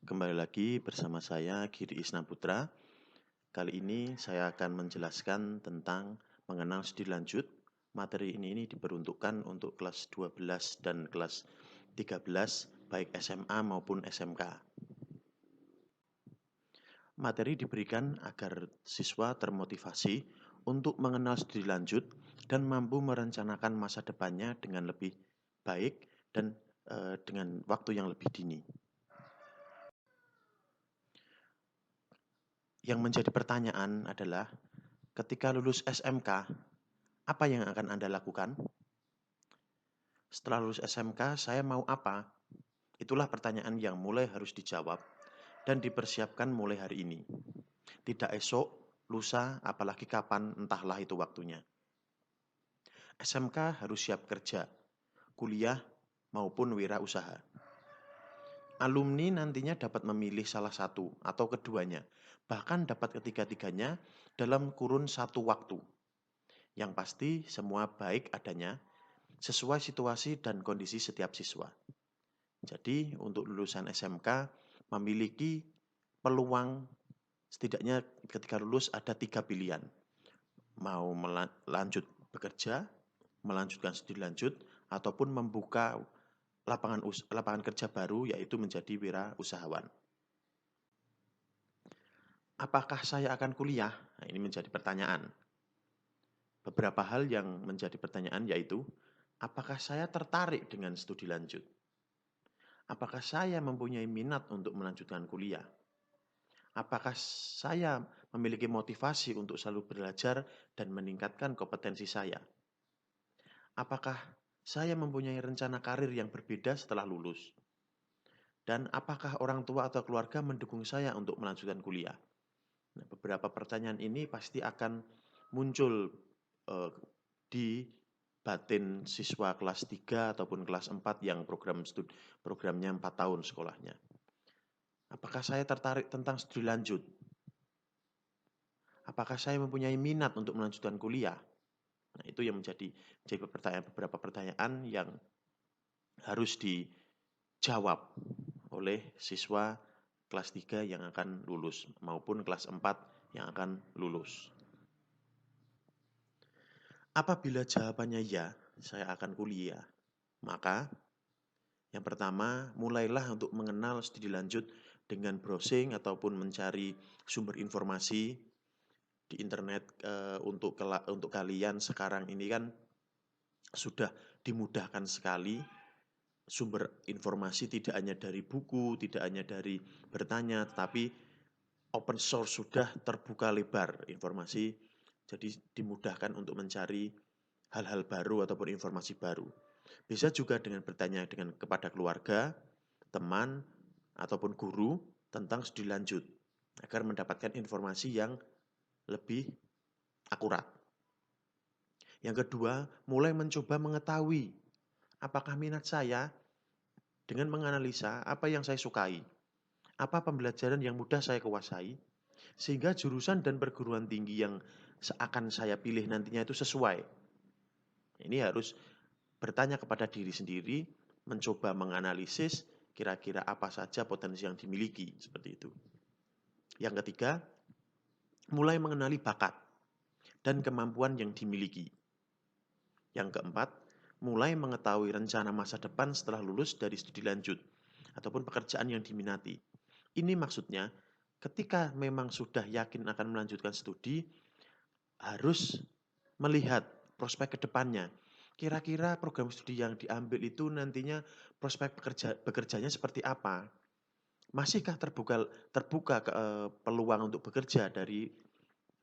Kembali lagi bersama saya Giri Isna Putra. Kali ini saya akan menjelaskan tentang mengenal studi lanjut. Materi ini diperuntukkan untuk kelas 12 dan kelas 13 baik SMA maupun SMK. Materi diberikan agar siswa termotivasi untuk mengenal studi lanjut dan mampu merencanakan masa depannya dengan lebih baik dan dengan waktu yang lebih dini. Yang menjadi pertanyaan adalah, ketika lulus SMK, apa yang akan Anda lakukan? Setelah lulus SMK, saya mau apa? Itulah pertanyaan yang mulai harus dijawab dan dipersiapkan mulai hari ini. Tidak esok, lusa, apalagi kapan, entahlah itu waktunya. SMK harus siap kerja, kuliah, maupun wirausaha. Alumni nantinya dapat memilih salah satu atau keduanya, bahkan dapat ketiga-tiganya dalam kurun satu waktu. Yang pasti semua baik adanya sesuai situasi dan kondisi setiap siswa. Jadi untuk lulusan SMK memiliki peluang setidaknya ketika lulus ada 3 pilihan. Mau lanjut bekerja, melanjutkan studi lanjut, ataupun membuka lapangan kerja baru yaitu menjadi wirausahawan. Apakah saya akan kuliah? Nah, ini menjadi pertanyaan. Beberapa hal yang menjadi pertanyaan yaitu, apakah saya tertarik dengan studi lanjut? Apakah saya mempunyai minat untuk melanjutkan kuliah? Apakah saya memiliki motivasi untuk selalu belajar dan meningkatkan kompetensi saya? Apakah saya mempunyai rencana karir yang berbeda setelah lulus? Dan apakah orang tua atau keluarga mendukung saya untuk melanjutkan kuliah? Nah, beberapa pertanyaan ini pasti akan muncul di batin siswa kelas 3 ataupun kelas 4 yang programnya 4 tahun sekolahnya. Apakah saya tertarik tentang studi lanjut? Apakah saya mempunyai minat untuk melanjutkan kuliah? Nah, itu yang menjadi beberapa pertanyaan yang harus dijawab oleh siswa kelas 3 yang akan lulus maupun kelas 4 yang akan lulus. Apabila jawabannya ya, saya akan kuliah, maka yang pertama, mulailah untuk mengenal studi lanjut dengan browsing ataupun mencari sumber informasi di internet. Untuk kalian sekarang ini kan sudah dimudahkan sekali. Sumber informasi tidak hanya dari buku, tidak hanya dari bertanya, tetapi open source sudah terbuka lebar informasi. Jadi dimudahkan untuk mencari hal-hal baru ataupun informasi baru. Bisa juga dengan bertanya kepada keluarga, teman, ataupun guru tentang studi lanjut agar mendapatkan informasi yang lebih akurat. Yang kedua, mulai mencoba mengetahui apakah minat saya dengan menganalisa apa yang saya sukai, apa pembelajaran yang mudah saya kuasai, sehingga jurusan dan perguruan tinggi yang akan saya pilih nantinya itu sesuai. Ini harus bertanya kepada diri sendiri, mencoba menganalisis kira-kira apa saja potensi yang dimiliki, seperti itu. Yang ketiga, mulai mengenali bakat dan kemampuan yang dimiliki. Yang keempat, mulai mengetahui rencana masa depan setelah lulus dari studi lanjut ataupun pekerjaan yang diminati. Ini maksudnya, ketika memang sudah yakin akan melanjutkan studi, harus melihat prospek ke depannya. Kira-kira program studi yang diambil itu nantinya prospek bekerjanya seperti apa? Masihkah terbuka peluang untuk bekerja dari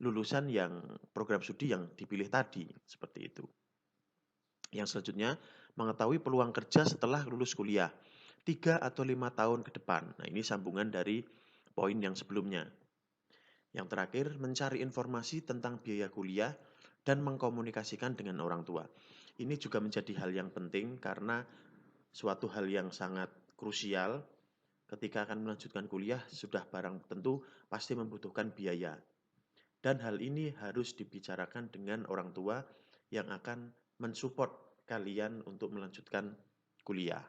lulusan yang program studi yang dipilih tadi? Seperti itu. Yang selanjutnya, mengetahui peluang kerja setelah lulus kuliah. 3 atau 5 tahun ke depan. Nah, ini sambungan dari poin yang sebelumnya. Yang terakhir, mencari informasi tentang biaya kuliah dan mengkomunikasikan dengan orang tua. Ini juga menjadi hal yang penting karena suatu hal yang sangat krusial ketika akan melanjutkan kuliah sudah barang tentu pasti membutuhkan biaya. Dan hal ini harus dibicarakan dengan orang tua yang akan mensupport kalian untuk melanjutkan kuliah.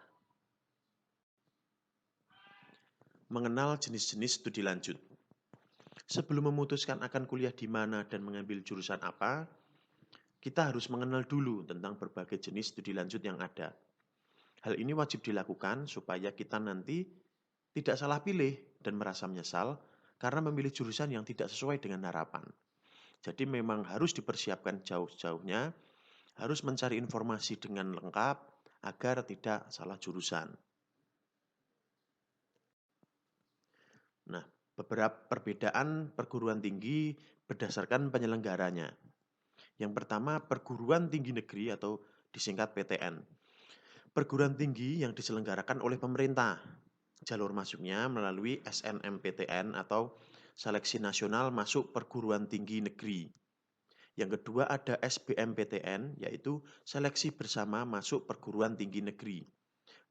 mengenal jenis-jenis studi lanjut. Sebelum memutuskan akan kuliah di mana dan mengambil jurusan apa, kita harus mengenal dulu tentang berbagai jenis studi lanjut yang ada. Hal ini wajib dilakukan supaya kita nanti tidak salah pilih dan merasa menyesal karena memilih jurusan yang tidak sesuai dengan harapan. Jadi memang harus dipersiapkan jauh-jauhnya, harus mencari informasi dengan lengkap agar tidak salah jurusan. Nah, beberapa perbedaan perguruan tinggi berdasarkan penyelenggaranya. Yang pertama, perguruan tinggi negeri atau disingkat PTN. Perguruan tinggi yang diselenggarakan oleh pemerintah. Jalur masuknya melalui SNMPTN atau Seleksi Nasional Masuk Perguruan Tinggi Negeri. Yang kedua ada SBMPTN, yaitu Seleksi Bersama Masuk Perguruan Tinggi Negeri.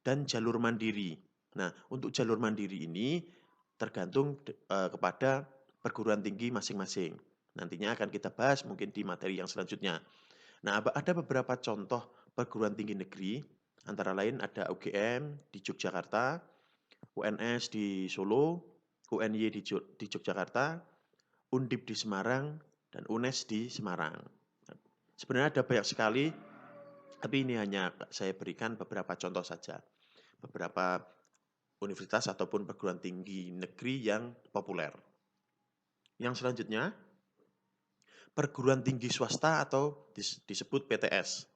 Dan jalur mandiri. Nah, untuk jalur mandiri ini tergantung kepada perguruan tinggi masing-masing. Nantinya akan kita bahas mungkin di materi yang selanjutnya. Nah, ada beberapa contoh perguruan tinggi negeri, antara lain ada UGM di Yogyakarta, UNS di Solo, UNY di Yogyakarta, Undip di Semarang, dan UNES di Semarang. Sebenarnya ada banyak sekali, tapi ini hanya saya berikan beberapa contoh saja. Beberapa universitas ataupun perguruan tinggi negeri yang populer. Yang selanjutnya, perguruan tinggi swasta atau disebut PTS.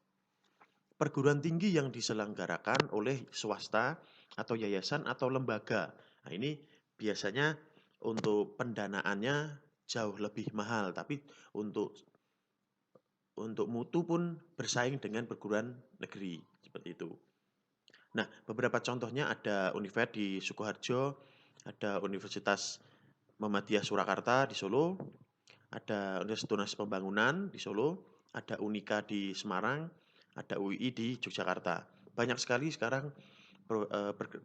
Perguruan tinggi yang diselenggarakan oleh swasta atau yayasan atau lembaga. Nah, ini biasanya untuk pendanaannya jauh lebih mahal, tapi untuk mutu pun bersaing dengan perguruan negeri, seperti itu. Nah, beberapa contohnya ada Universitas di Sukoharjo, ada Universitas Muhammadiyah Surakarta di Solo, ada Universitas Pembangunan di Solo, ada Unika di Semarang, ada UII di Yogyakarta. Banyak sekali sekarang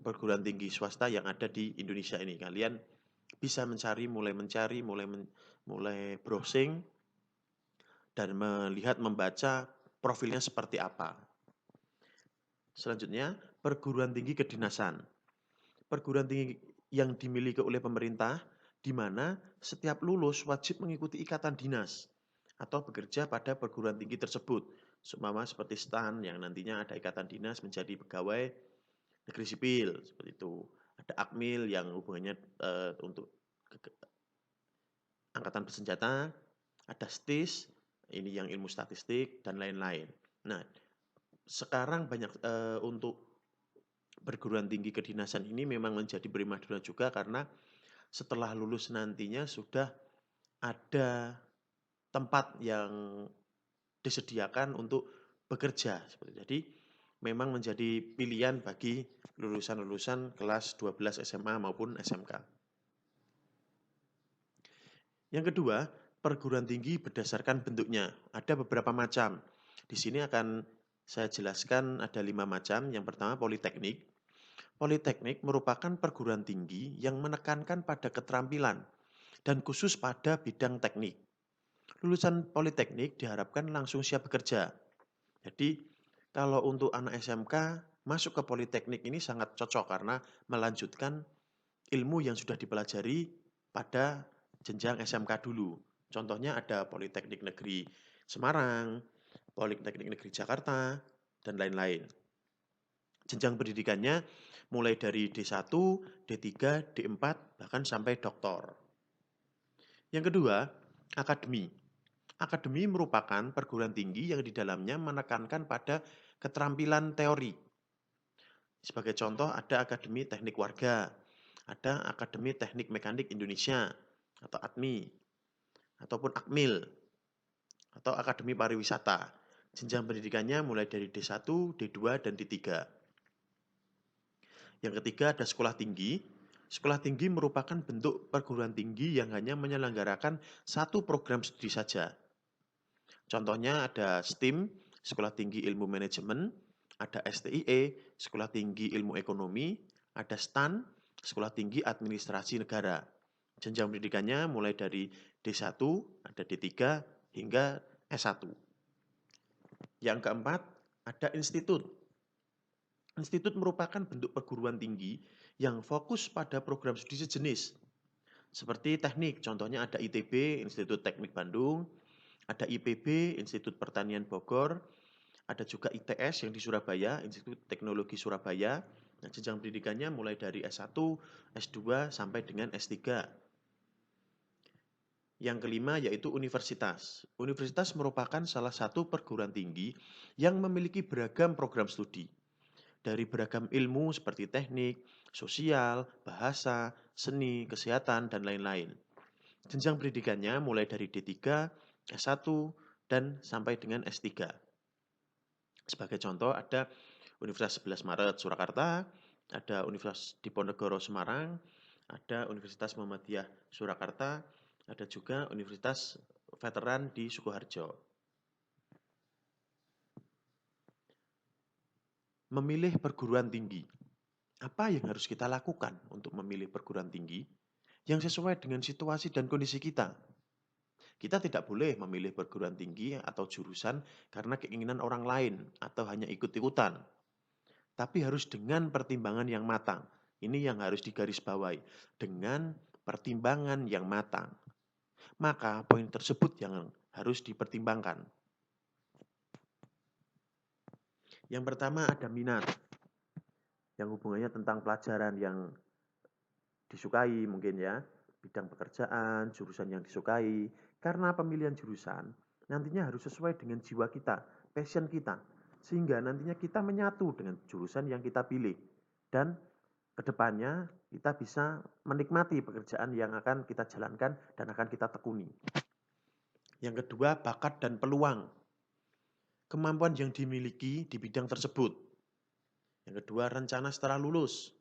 perguruan tinggi swasta yang ada di Indonesia ini. Kalian bisa mencari, mulai browsing dan melihat, membaca profilnya seperti apa. Selanjutnya, perguruan tinggi kedinasan. Perguruan tinggi yang dimiliki oleh pemerintah, di mana setiap lulus wajib mengikuti ikatan dinas atau bekerja pada perguruan tinggi tersebut. Seumpama seperti STAN yang nantinya ada ikatan dinas menjadi pegawai negeri sipil, seperti itu. Ada Akmil yang hubungannya untuk angkatan bersenjata, ada STIS, ini yang ilmu statistik, dan lain-lain. Nah, sekarang banyak untuk perguruan tinggi kedinasan ini memang menjadi primadona juga karena setelah lulus nantinya sudah ada tempat yang disediakan untuk bekerja. Jadi memang menjadi pilihan bagi lulusan-lulusan kelas 12 SMA maupun SMK. Yang kedua, perguruan tinggi berdasarkan bentuknya. Ada beberapa macam. Di sini akan saya jelaskan ada 5 macam. Yang pertama, politeknik. Politeknik merupakan perguruan tinggi yang menekankan pada keterampilan dan khusus pada bidang teknik. Lulusan politeknik diharapkan langsung siap bekerja. Jadi, kalau untuk anak SMK masuk ke politeknik ini sangat cocok karena melanjutkan ilmu yang sudah dipelajari pada jenjang SMK dulu. Contohnya ada Politeknik Negeri Semarang, Politeknik Negeri Jakarta, dan lain-lain. Jenjang pendidikannya mulai dari D1, D3, D4, bahkan sampai doktor. Yang kedua, akademi. Akademi merupakan perguruan tinggi yang di dalamnya menekankan pada keterampilan teori. Sebagai contoh ada Akademi Teknik Warga, ada Akademi Teknik Mekanik Indonesia atau ATMI, ataupun Akmil, atau Akademi Pariwisata. Jenjang pendidikannya mulai dari D1, D2, dan D3. Yang ketiga ada sekolah tinggi. Sekolah tinggi merupakan bentuk perguruan tinggi yang hanya menyelenggarakan satu program studi saja. Contohnya ada STIM, Sekolah Tinggi Ilmu Manajemen, ada STIE, Sekolah Tinggi Ilmu Ekonomi, ada STAN, Sekolah Tinggi Administrasi Negara. Jenjang pendidikannya mulai dari D1, ada D3, hingga S1. Yang keempat, ada institut. Institut merupakan bentuk perguruan tinggi yang fokus pada program studi sejenis. Seperti teknik, contohnya ada ITB, Institut Teknik Bandung, ada IPB, Institut Pertanian Bogor, ada juga ITS yang di Surabaya, Institut Teknologi Surabaya. Nah, jenjang pendidikannya mulai dari S1, S2, sampai dengan S3. Yang kelima yaitu universitas. Universitas merupakan salah satu perguruan tinggi yang memiliki beragam program studi. Dari beragam ilmu seperti teknik, sosial, bahasa, seni, kesehatan, dan lain-lain. Jenjang pendidikannya mulai dari D3, S1, dan sampai dengan S3. Sebagai contoh ada Universitas 11 Maret Surakarta, ada Universitas Diponegoro Semarang, ada Universitas Muhammadiyah Surakarta, ada juga Universitas Veteran di Sukoharjo. Memilih perguruan tinggi. Apa yang harus kita lakukan untuk memilih perguruan tinggi yang sesuai dengan situasi dan kondisi kita? Kita tidak boleh memilih perguruan tinggi atau jurusan karena keinginan orang lain atau hanya ikut-ikutan. Tapi harus dengan pertimbangan yang matang. Ini yang harus digarisbawahi. Dengan pertimbangan yang matang. Maka poin tersebut yang harus dipertimbangkan. Yang pertama ada minat. Yang hubungannya tentang pelajaran yang disukai mungkin ya. Bidang pekerjaan, jurusan yang disukai. Karena pemilihan jurusan nantinya harus sesuai dengan jiwa kita, passion kita. Sehingga nantinya kita menyatu dengan jurusan yang kita pilih. Dan kedepannya kita bisa menikmati pekerjaan yang akan kita jalankan dan akan kita tekuni. Yang kedua, bakat dan peluang. Kemampuan yang dimiliki di bidang tersebut. Yang kedua, rencana setelah lulus.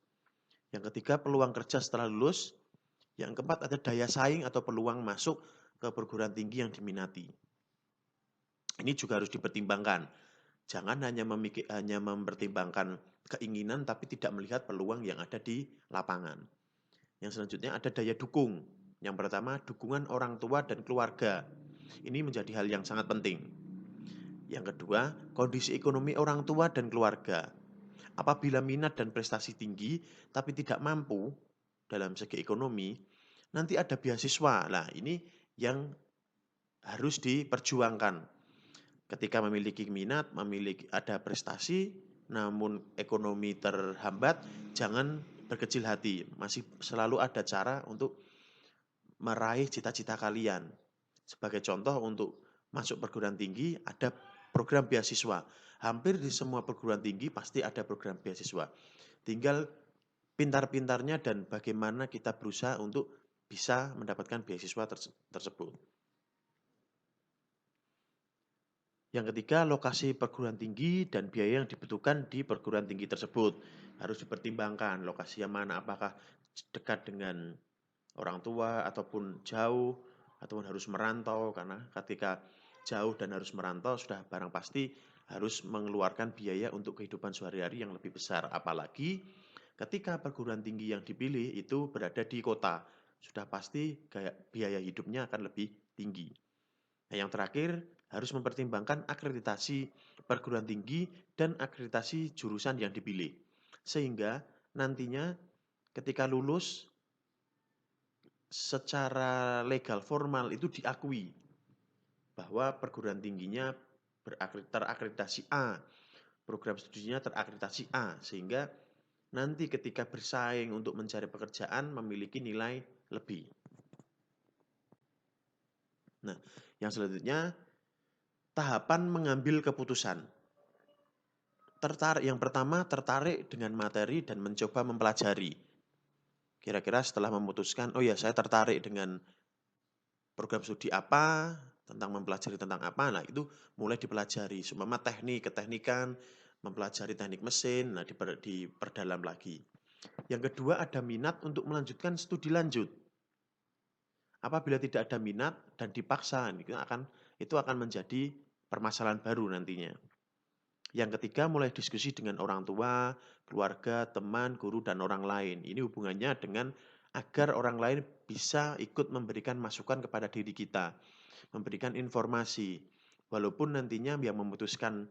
Yang ketiga, peluang kerja setelah lulus. Yang keempat, ada daya saing atau peluang masuk ke perguruan tinggi yang diminati. Ini juga harus dipertimbangkan. Jangan hanya mempertimbangkan keinginan tapi tidak melihat peluang yang ada di lapangan. Yang selanjutnya ada daya dukung. Yang pertama, dukungan orang tua dan keluarga. Ini menjadi hal yang sangat penting. Yang kedua, kondisi ekonomi orang tua dan keluarga. Apabila minat dan prestasi tinggi tapi tidak mampu dalam segi ekonomi, nanti ada beasiswa. Nah, ini yang harus diperjuangkan. Ketika memiliki minat, ada prestasi, namun ekonomi terhambat, jangan berkecil hati. Masih selalu ada cara untuk meraih cita-cita kalian. Sebagai contoh untuk masuk perguruan tinggi ada program beasiswa. Hampir di semua perguruan tinggi pasti ada program beasiswa. Tinggal pintar-pintarnya dan bagaimana kita berusaha untuk bisa mendapatkan beasiswa tersebut. Yang ketiga, lokasi perguruan tinggi dan biaya yang dibutuhkan di perguruan tinggi tersebut. Harus dipertimbangkan lokasi yang mana, apakah dekat dengan orang tua ataupun jauh, ataupun harus merantau, karena ketika jauh dan harus merantau sudah barang pasti harus mengeluarkan biaya untuk kehidupan sehari-hari yang lebih besar. Apalagi ketika perguruan tinggi yang dipilih itu berada di kota, sudah pasti biaya hidupnya akan lebih tinggi. Nah, yang terakhir harus mempertimbangkan akreditasi perguruan tinggi dan akreditasi jurusan yang dipilih. Sehingga nantinya ketika lulus secara legal formal itu diakui bahwa perguruan tingginya terakreditasi A, program studinya terakreditasi A, sehingga nanti ketika bersaing untuk mencari pekerjaan memiliki nilai lebih. Nah, yang selanjutnya tahapan mengambil keputusan. Yang pertama tertarik dengan materi dan mencoba mempelajari. Kira-kira setelah memutuskan, oh ya saya tertarik dengan program studi apa, tentang mempelajari tentang apa, nah itu mulai dipelajari. Seumpama teknik, keteknikan, mempelajari teknik mesin, nah diperdalam lagi. Yang kedua ada minat untuk melanjutkan studi lanjut. Apabila tidak ada minat dan dipaksa, itu akan menjadi permasalahan baru nantinya. Yang ketiga, mulai diskusi dengan orang tua, keluarga, teman, guru, dan orang lain. Ini hubungannya dengan agar orang lain bisa ikut memberikan masukan kepada diri kita, memberikan informasi. Walaupun nantinya yang memutuskan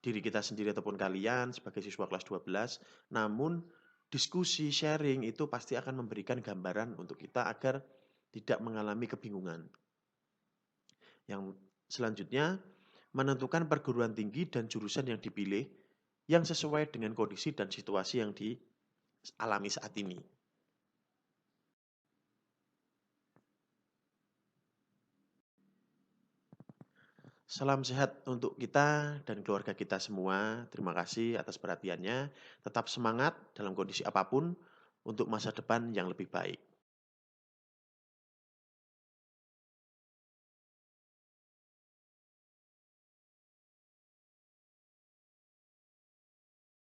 diri kita sendiri ataupun kalian sebagai siswa kelas 12, namun Diskusi, sharing itu pasti akan memberikan gambaran untuk kita agar tidak mengalami kebingungan. Yang selanjutnya, menentukan perguruan tinggi dan jurusan yang dipilih yang sesuai dengan kondisi dan situasi yang dialami saat ini. Salam sehat untuk kita dan keluarga kita semua. Terima kasih atas perhatiannya. Tetap semangat dalam kondisi apapun untuk masa depan yang lebih baik.